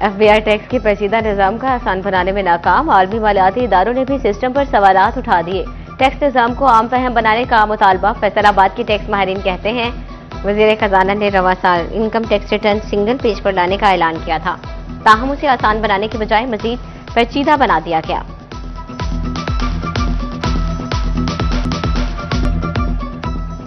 FBI tax के पेचीदा निजाम का आसान बनाने में नाकाम। आलमी मालियाती इदारों ने भी सिस्टम पर सवालात उठा दिए। टैक्स निजाम को आम फहम बनाने का मुतालबा। फैसलाबाद के टैक्स माहिरीन कहते हैं वजीर खजाना ने रवा साल income tax return single page पर लाने का ऐलान किया था, ताहम उसे आसान बनाने के बजाय मजीद पेचीदा बना दिया गया।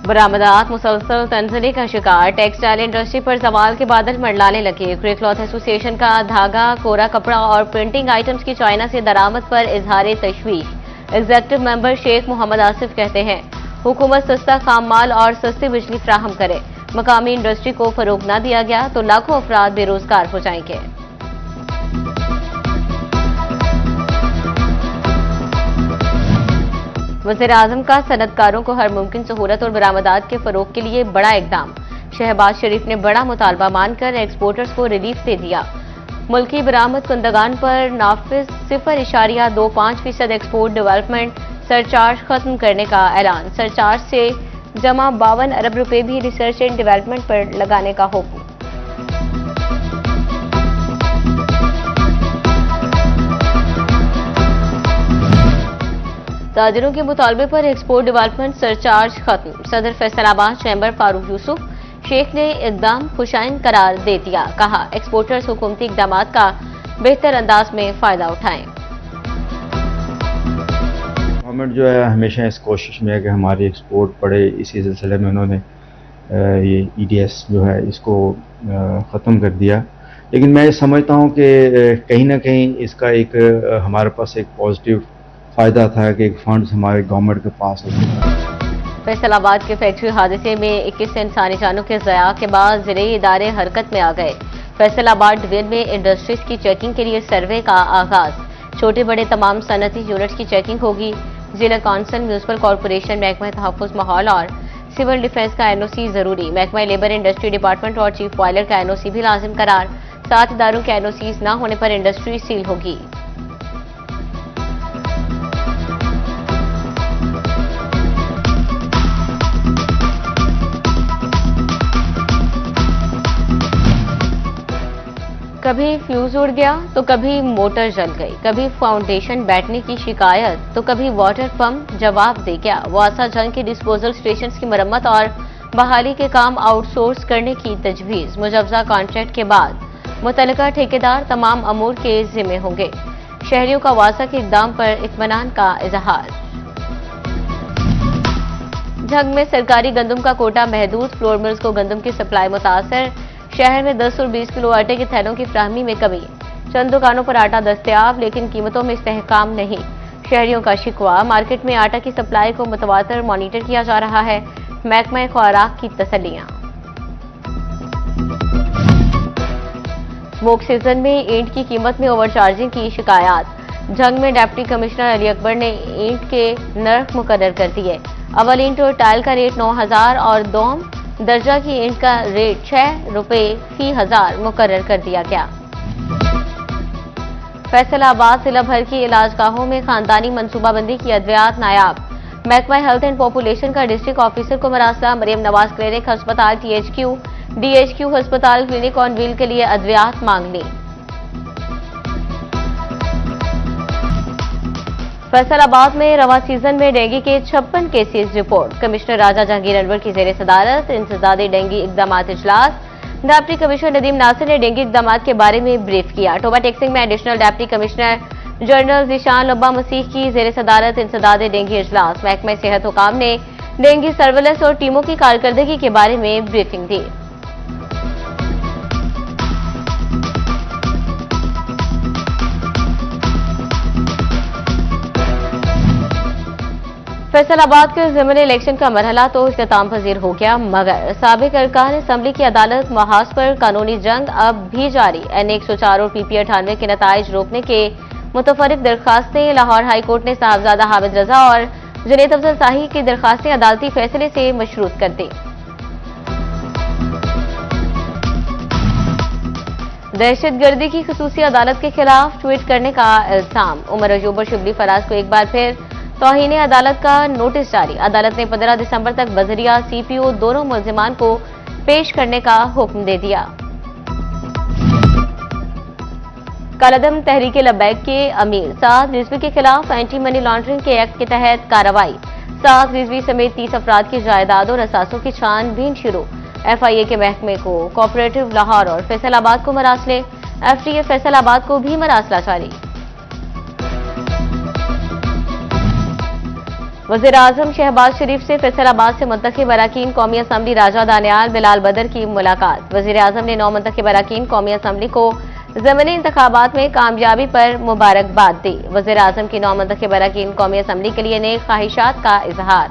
बरामदात मुसलसल तंजली का शिकार। टेक्सटाइल इंडस्ट्री पर सवाल के बादल मंडलाने लगे। ग्रे क्लॉथ एसोसिएशन का धागा, कोरा कपड़ा और प्रिंटिंग आइटम्स की चाइना से दरामद पर इजहार तशवीश। एग्जीक्यूटिव मेंबर शेख मोहम्मद आसिफ कहते हैं हुकूमत सस्ता खाम माल और सस्ती बिजली फराहम करे। मकामी इंडस्ट्री को फरोग न दिया गया तो लाखों अफराद बेरोजगार हो जाएंगे। वज़ीर-ए-आज़म का सनतकारों को हर मुमकिन सहूलत और बरामदात के फरोग के लिए बड़ा इकदाम। शहबाज शरीफ ने बड़ा मुतालबा मानकर एक्सपोर्टर्स को रिलीफ दे दिया। मुल्की बरामद कुंदगान पर नाफिज 0.25% एक्सपोर्ट डेवलपमेंट सरचार्ज खत्म करने का ऐलान। सरचार्ज से जमा 52 अरब रुपए भी रिसर्च एंड डेवलपमेंट पर लगाने का हुक्म। ताजिरों के मुतालबे पर एक्सपोर्ट डेवलपमेंट सरचार्ज खत्म। सदर फैसलाबाद चैम्बर फारूक यूसुफ शेख ने इकदाम खुशाइन करार दे दिया। कहा एक्सपोर्टर्स हुकूमती इकदाम का बेहतर अंदाज में फायदा उठाएं। गवर्नमेंट जो है हमेशा इस कोशिश में है कि हमारी एक्सपोर्ट बढ़े। इसी सिलसिले में उन्होंने ये EDS जो है इसको ख़त्म कर दिया। लेकिन मैं समझता हूँ कि कहीं ना कहीं इसका एक हमारे पास एक पॉजिटिव फ़ायदा था कि एक फंड्स हमारे गवर्नमेंट के पास होते। फैसलाबाद के फैक्ट्री हादसे में 21 इंसानी जानों के ज़या के बाद ज़िले इदारे हरकत में आ गए। फैसलाबाद डिवीजन में इंडस्ट्रीज की चेकिंग के लिए सर्वे का आगाज। छोटे बड़े तमाम सनती यूनिट्स की चेकिंग होगी। जिला कौंसिल, म्यूनसिपल कॉरपोरेशन, महकमा तहफ़्फ़ुज़ माहौल और सिविल डिफेंस का NOC जरूरी। महकमा लेबर इंडस्ट्री डिपार्टमेंट और चीफ बॉयलर का NOC भी लाजिम करार। 7 इदारों के NOCs न होने पर इंडस्ट्री सील होगी। कभी फ्यूज उड़ गया तो कभी मोटर जल गई, कभी फाउंडेशन बैठने की शिकायत तो कभी वाटर पंप जवाब दे गया। वासा जंग के डिस्पोजल स्टेशन की मरम्मत और बहाली के काम आउटसोर्स करने की तजवीज़। मुजवजा कॉन्ट्रैक्ट के बाद मुतल्लिका ठेकेदार तमाम अमूर के जिम्मे होंगे। शहरियों का वासा के इक़दाम पर इत्मीनान का इजहार। जंग में सरकारी गंदम का कोटा महदूद। फ्लोर मिल्स को गंदम की सप्लाई मुतासर। शहर में 10 और 20 किलो आटे के थैलों की फ्राहमी में कमी। चंद दुकानों पर आटा दस्तयाब लेकिन कीमतों में इस्तेहकाम नहीं। शहरियों का शिकवा। मार्केट में आटा की सप्लाई को मुतवातर मॉनिटर किया जा रहा है। महकमा खुराक की तसल्लियां। स्मोक सीजन में ईंट की कीमत में ओवरचार्जिंग की शिकायत। जंग में डिप्टी कमिश्नर अली अकबर ने ईंट के नर्ख मुकर्रर कर दिए। अवल ईंट और टाइल का रेट 9,000 और दोम दर्जा की ईंट का रेट 6 रुपए फी 1000 मुकर्रर कर दिया गया। फैसलाबाद जिला भर की इलाजगाहों में खानदानी मनसूबाबंदी की अद्वियात नायाब। महकमा हेल्थ एंड पॉपुलेशन का डिस्ट्रिक्ट ऑफिसर को मरासला। मरियम नवाज क्लिनिक अस्पताल, THQ, DHQ अस्पताल क्लिनिक ऑन व्हील के लिए अद्वियात मांग ली। फैसलाबाद में रवा सीजन में डेंगू के 56 केसेस रिपोर्ट। कमिश्नर राजा जहांगीर अनवर की जेर सदारत इंसदादे डेंगू इकदाम इजलास। डिप्टी कमिश्नर नदीम नासिर ने डेंगू इकदाम के बारे में ब्रीफ किया। टोबा टैक्सिंग में additional deputy commissioner general Zeeshan Labba Masih की जेर सदारत इंसदादे डेंगू इजलास। महकमा सेहत हुकाम ने डेंगू सर्वेलेंस और टीमों की कारकर्दगी के बारे में ब्रीफिंग दी। फैसलाबाद के ज़िमनी इलेक्शन का मरहला तो इख्तिताम पजीर हो गया, मगर साबिक अरकान असम्बली की अदालत महाज पर कानूनी जंग अब भी जारी। NA 104 और PP 98 के नताइज रोकने के मुतफरिक दरखास्तें। लाहौर हाई कोर्ट ने साहबजादा हामिद रजा और जुनैद अफजल शाही की दरखास्तें अदालती फैसले से मशरूत कर दी। दहशतगर्दी की खसूसी अदालत के खिलाफ ट्वीट करने का इल्जाम। उमर अयूब और शिबली फराज को एक बार फिर तौहीने अदालत का नोटिस जारी। अदालत ने 15 दिसंबर तक बजरिया CPO दोनों मुल्जिमान को पेश करने का हुक्म दे दिया। कालादम तहरीक लब्बैक के अमीर साद रिजवी के खिलाफ एंटी मनी लॉन्ड्रिंग के एक्ट के तहत कार्रवाई। साद रिजवी समेत 30 अफराद की जायदाद और असासों की छानबीन शुरू। FIA के महकमे को कोऑपरेटिव लाहौर और फैसलाबाद को मरासले, FTA फैसलाबाद को भी मरासला जारी। वज़ीर-ए-आज़म शहबाज शरीफ से फैसलाबाद से मुंतखब अरकान कौमी असम्बली राजा दानियाल बिलाल बदर की मुलाकात। वज़ीर-ए-आज़म ने 9 मुंतखब अरकान कौमी असम्बली को ज़मीनी इंतखाबात में कामयाबी पर मुबारकबाद दी। वज़ीर-ए-आज़म की 9 मुंतखब अरकान कौमी असम्बली के लिए नेक ख्वाहिशात का इजहार।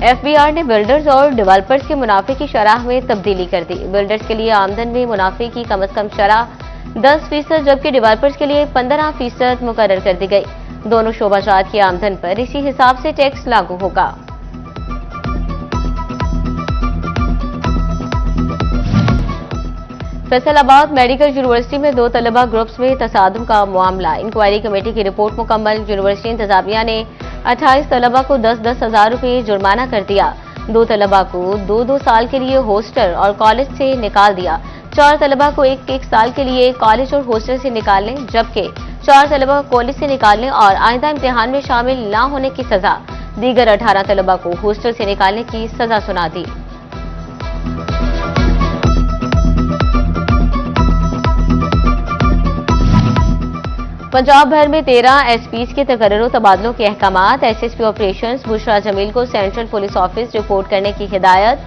FBR ने बिल्डर्स और डेवलपर्स के मुनाफे की शरह में तब्दीली कर दी। बिल्डर्स के लिए आमदन में मुनाफे की कम अज कम शरह 10%, जबकि डेवलपर्स के लिए 15% मुकर्रर कर दी गई। दोनों शोबाजात की आमदन पर इसी हिसाब से टैक्स लागू होगा। फैसलाबाद मेडिकल यूनिवर्सिटी में 2 तलबा ग्रुप्स में तसादुम का मामला। इंक्वायरी कमेटी की रिपोर्ट मुकम्मल। यूनिवर्सिटी इंतजामिया ने 28 तलबा को 10-10 हजार रुपये जुर्माना कर दिया। 2 तलबा को 2-2 साल के लिए हॉस्टल और कॉलेज से निकाल दिया। 4 तलबा को 1-1 साल के लिए कॉलेज और हॉस्टल से निकालने, जबकि 4 तलबा को कॉलेज से निकालने और आइंदा इम्तिहान में शामिल न होने की सजा। दीगर 18 तलबा को हॉस्टल से निकालने की सजा सुना दी। पंजाब भर में 13 SPs के तकर्रुर तबादलों के अहकामात। SSP ऑपरेशंस बुशरा जमील को सेंट्रल पुलिस ऑफिस रिपोर्ट करने की हिदायत।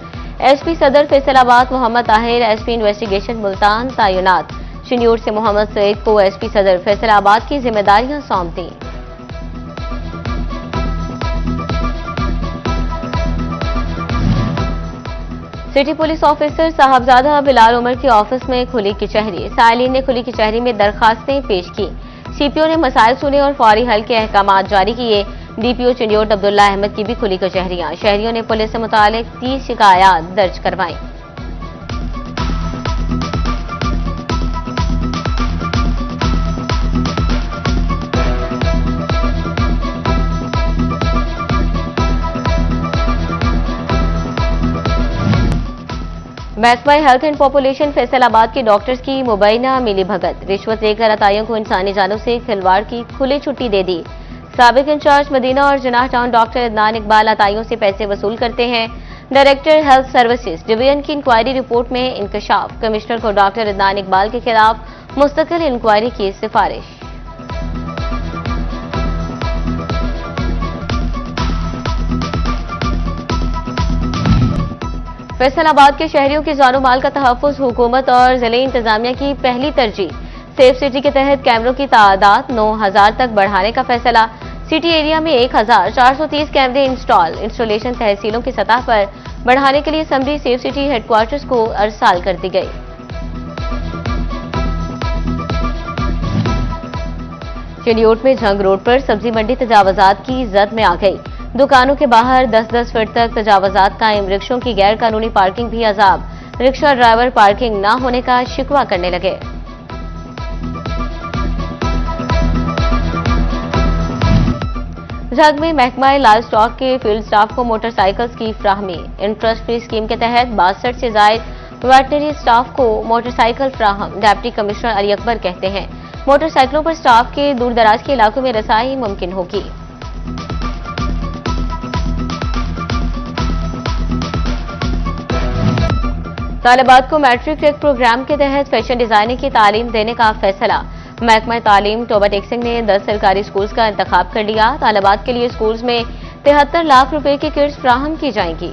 SP सदर फैसलाबाद मोहम्मद ताहिर SP इन्वेस्टिगेशन मुल्तान तैनात। शनियोर से मोहम्मद सईद को SP सदर फैसलाबाद की जिम्मेदारियां सौंप दी। City police officer Sahibzada Bilal Umar के ऑफिस में खुली कचहरी। साइलिन ने खुली कचहरी में दरखास्तें पेश की। CPO ने मसाइल सुने और फौरी हल के अहकामात जारी किए। DPO चंडियोट अब्दुल्ला अहमद की भी खुली कचहरियां। शहरियों ने पुलिस से मुतालिक 30 शिकायत दर्ज करवाई। महकमा हेल्थ एंड पॉपुलेशन फैसलाबाद के डॉक्टर्स की मुबैना मिली भगत। रिश्वत लेकर अताइयों को इंसानी जानों से खिलवाड़ की खुली छुट्टी दे दी। साबिक इंचार्ज मदीना और जनाह टाउन डॉक्टर अदनान इकबाल अताइयों से पैसे वसूल करते हैं। डायरेक्टर हेल्थ सर्विसेज डिवीजन की इंक्वायरी रिपोर्ट में इंकशाफ। कमिश्नर को डॉक्टर अदनान इकबाल के खिलाफ मुस्तकिल इंक्वायरी की सिफारिश। फैसलाबाद के शहरियों की जानो माल का तहफ्फुज़ हुकूमत और जिले इंतजामिया की पहली तरजीह। सेफ सिटी के तहत कैमरों की तादाद 9000 तक बढ़ाने का फैसला। सिटी एरिया में 1430 कैमरे इंस्टॉलेशन तहसीलों की सतह पर बढ़ाने के लिए असम्बली सेफ सिटी हेडक्वार्टर्स को अरसाल कर दी गई। चिड़ियोट में जंग रोड पर सब्जी मंडी तजावजात की जद में आ गई। दुकानों के बाहर 10-10 फीट तक तजावजात कायम। रिक्शों की गैर कानूनी पार्किंग भी अजाब। रिक्शा ड्राइवर पार्किंग न होने का शिकवा करने लगे। जग में महकमा लाइव स्टॉक के फील्ड स्टाफ को मोटरसाइकिल्स की फ्राहमी। इंटरेस्ट फ्री स्कीम के तहत 62 से जायद वेटनरी स्टाफ को मोटरसाइकिल फ्राहम। डिप्टी कमिश्नर अली अकबर कहते हैं मोटरसाइकिलों पर स्टाफ के दूर दराज के इलाकों में रसाई मुमकिन होगी। तालिबात को मैट्रिक टेक प्रोग्राम के तहत फैशन डिजाइनिंग की तालीम देने का फैसला। महकमा तालीम टोबा टेक्सिंग ने 10 सरकारी स्कूल्स का इंतखाब कर लिया। तालिबात के लिए स्कूल्स में 73 लाख रुपए की किट्स फ्राहम की जाएंगी।